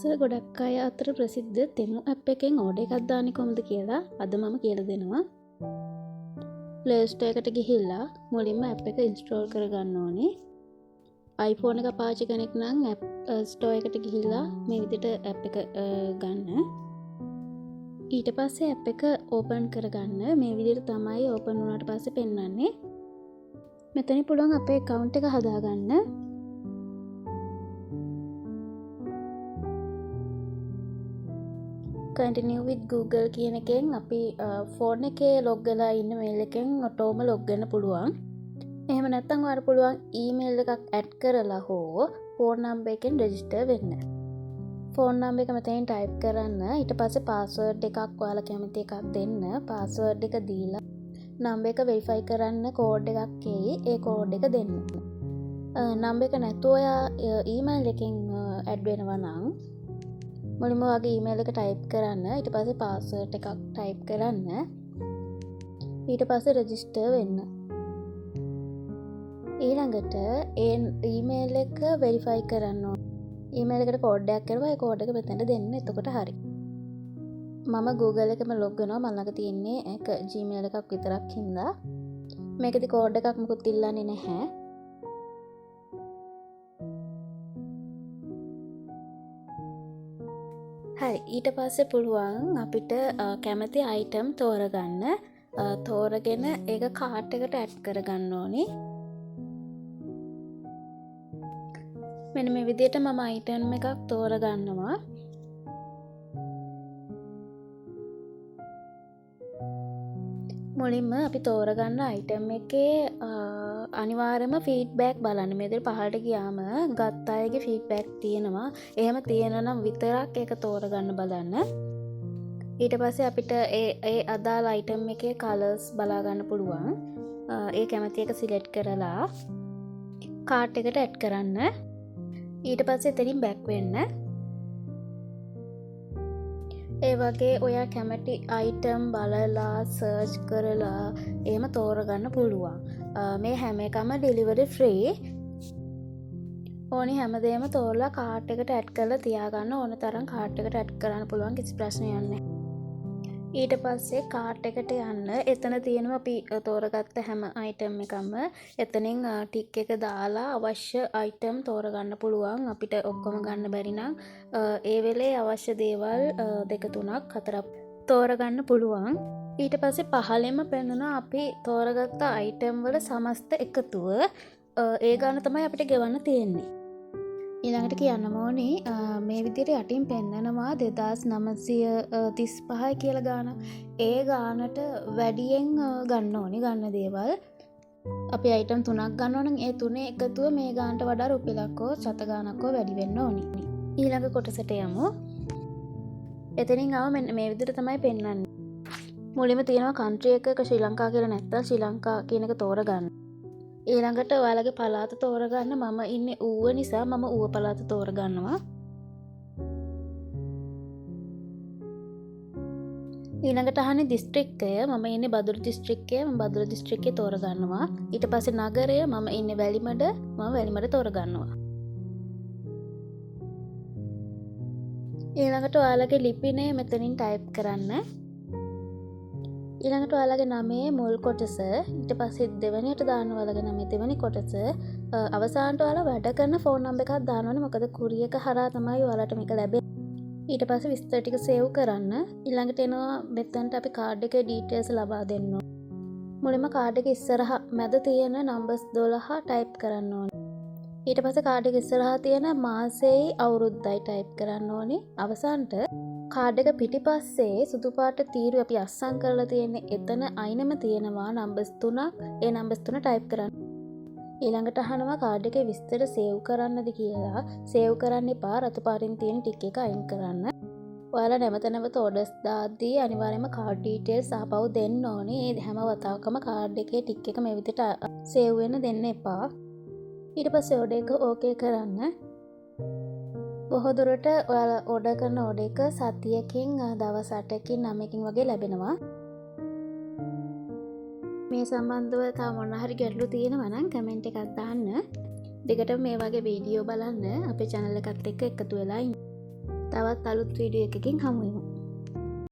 දවස්වල ගොඩක් අය අතර ප්‍රසිද්ධ තෙමු ඇප් එකෙන් ඕඩර් එකක් දාන්නේ කොහොමද කියලා අද මම කියලා දෙනවා. Play Store එකට ගිහිල්ලා මුලින්ම ඇප් එක ඉන්ස්ටෝල් කරගන්න ඕනේ. iPhone එක පාවිච්චි කෙනෙක් නම් App Store එකට ගිහිල්ලා මේ විදිහට ඇප් එක ගන්න. ඊට පස්සේ ඇප් එක ඕපන් කරගන්න. මේ විදිහට තමයි ඕපන් වුණාට පස්සේ පෙන්වන්නේ. මෙතනින් පුළුවන් අපේ account එක හදාගන්න. Continue with Google කියන එකෙන් අපි ෆෝන් එකේ ලොග් වෙලා ඉන්න මේල් එකෙන් ඔටෝම ලොග් වෙන්න පුළුවන්. එහෙම නැත්නම් ඔයාලට පුළුවන් ඊමේල් එකක් ඇඩ් කරලා හෝ ෆෝන් නම්බර් එකෙන් රෙජිස්ටර් වෙන්න. ෆෝන් නම්බර් එක මෙතනින් ටයිප් කරන්න. ඊට පස්සේ පාස්වර්ඩ් එකක් ඔයාලා කැමති එකක් දෙන්න. පාස්වර්ඩ් එක දීලා නම්බර් එක වෙරිෆයි කරන්න කෝඩ් එකක් එයි. ඒ කෝඩ් එක දෙන්න. නම්බර් එක නැතුව ඔයා ඊමේල් එකෙන් ඇඩ් වෙනවා නම් මුලින්ම වගේ ඊමේල් එක ටයිප් කරන්න. ඊට පස්සේ පාස්වර්ඩ් එකක් ටයිප් කරන්න. ඊට පස්සේ රෙජිස්ටර් වෙන්න. ඊළඟට ඒ ඊමේල් එක වෙරිෆයි කරන්න ඕන. ඊමේල් එකට කෝඩ් එකක් කරලා ඒ කෝඩ් එක මෙතනට දෙන්න. එතකොට හරි. මම Google එකම ලොග් වෙනවා. මම ළඟ තියෙන්නේ ඒක Gmail එකක් විතරක් හින්දා මේකෙදි කෝඩ් එකක් මොකුත් ඉල්ලන්නේ නැහැ. හරි. ඊට පස්සේ පුළුවන් අපිට කැමති අයිටම් තෝරගන්න. තෝරගෙන ඒක කාට් එකට ඇඩ් කරගන්න ඕනේ. මෙන්න මේ විදිහට මම අයිටම් එකක් තෝරගන්නවා. මුලින්ම අපි තෝරගන්න අයිටම් එකේ අනිවාර්යයෙන්ම ෆීඩ්බැක් බලන්න. මේ විදිහට පහළට ගියාම ගත්ත අයගේ ෆීඩ්බැක් තියෙනවා. එහෙම තියෙනවා නම් විතරක් ඒක තෝරගන්න බලන්න. ඊට පස්සේ අපිට ඒ අදාළ අයිටම් එකේ කලර්ස් බලා ගන්න පුළුවන්. ඒ කැමති එක සිලෙක්ට් කරලා කාර්ට් එකට ඇඩ් කරන්න. ඊට පස්සේ එතනින් බෑක් වෙන්න. ඒ වගේ ඔයා කැමති අයිටම් බලලා සර්ච් කරලා එහෙම තෝරගන්න පුළුවන්. මේ හැම එකම ඩෙලිවරි ෆ්‍රී. ඕනි හැමදේම තෝරලා කාර්ට් එකට ඇඩ් කරලා තියාගන්න. ඕන තරම් කාර්ට් එකට ඇඩ් කරන්න පුළුවන්. කිසි ප්‍රශ්නයක් නැහැ. ඊට පස්සේ කාර්ට් එකට යන්න. එතන තියෙනවා අපි තෝරගත්ත හැම අයිටම් එකම. එතනින් ටික් එක දාලා අවශ්‍ය අයිටම් තෝරගන්න පුළුවන්. අපිට ඔක්කොම ගන්න බැරි නම් ඒ වෙලේ අවශ්‍ය දේවල් 2 3ක් 4ක් තෝරගන්න පුළුවන්. ඊට පස්සේ පහළෙම පෙන්වනවා අපි තෝරගත්ත අයිටම් වල සමස්ත එකතුව. ඒ ගාන තමයි අපිට ගෙවන්න තියෙන්නේ. ඊළඟට කියන්න ඕනේ මේ විදිහට යටින් පෙන්නනවා 2935 කියලා ගාන. ඒ ගානට වැඩියෙන් ගන්න ඕනේ ගන්න දේවල්. අපි අයිටම් 3ක් ගන්නවා නම් ඒ තුනේ එකතුව මේ ගානට වඩා රුපියලක් හෝ ශත ගානක් හෝ වැඩි වෙන්න ඕනේ. ඊළඟ කොටසට යමු. එතනින් ආව මෙන්න මේ විදිහට තමයි පෙන්වන්නේ. මුලින්ම තියෙනවා country එකක ශ්‍රී ලංකා කියලා නැත්නම් ශ්‍රී ලංකා කියන එක තෝරගන්න. ඊළඟට ඔයාලගේ පළාත තෝරගන්න. මම ඉන්නේ ඌව නිසා මම ඌව පළාත තෝරගන්නවා. ඊළඟට අහන්නේ දිස්ත්‍රික්කය. මම ඉන්නේ බදුල්ල දිස්ත්‍රික්කය. මම බදුල්ල දිස්ත්‍රික්කය තෝරගන්නවා. ඊට පස්සේ නගරය මම ඉන්නේ වැලිමඩ. මම වැලිමඩ තෝරගන්නවා. ඊළඟට ඔයාලගේ ලිපිනය මෙතනින් ටයිප් කරන්න. ඊළඟට ඔයාලගේ නමේ මුල් කොටස, ඊට පස්සේ දෙවෙනියට දාන්න ඔයාලගේ නමේ දෙවෙනි කොටස, අවසානට ඔයාලා වැඩ කරන ෆෝන් නම්බර් එකක් දාන්න ඕනේ. මොකද කුරියර් එක හරහා තමයි ඔයාලට මේක ලැබෙන්නේ. ඊට පස්සේ විස්තර ටික සේව් කරන්න. ඊළඟට එනවා මෙතනට අපි කාඩ් එකේ ඩීටේල්ස් ලබා දෙන්න ඕනේ. මුලින්ම කාඩ් එකේ ඉස්සරහා මැද තියෙන නම්බර්ස් 12 ටයිප් කරන්න ඕනේ. ඊට පස්සේ කාඩ් එකේ ඉස්සරහා තියෙන මාසෙයි අවුරුද්දයි ටයිප් කරන්න ඕනේ. අවසානට කාඩ් එක පිටිපස්සේ සුදු පාට තීරු අපි අස්සම් කරලා තියෙන්නේ. එතන අයිනෙම තියෙනවා නම්බර්ස් 3ක්. ඒ නම්බර්ස් 3 ටයිප් කරන්න. ඊළඟට අහනවා කාඩ් එකේ විස්තර සේව් කරන්නද කියලා. සේව් කරන්න එපා. රතු පාටින් තියෙන ටික එක අයින් කරන්න. ඔයාලා නැවත නැවත ඕඩර්ස් දාද්දී අනිවාර්යයෙන්ම කාඩ් ඩීටේල්ස් ආපහු දෙන්න ඕනේ. ඒ හැම වතාවකම කාඩ් එකේ ටික එක මේ විදිහට සේව් වෙන්න දෙන්න එපා. ඊට පස්සේ ඕඩර් එක ඕකේ කරන්න. බොහෝ දුරට ඔයාලා ඕඩර් කරන ඕඩර් එක සතියකින් දවස් 8කින් 9කින් වගේ ලැබෙනවා. මේ සම්බන්ධව තව මොන හරි ගැටලු තියෙනවා නම් කමෙන්ට් එකක් දාන්න. දිගටම මේ වගේ වීඩියෝ බලන්න අපේ channel එකත් එක්ක එකතු වෙලා ඉන්න. තවත් අලුත් වීඩියෝ එකකින් හමුවෙමු.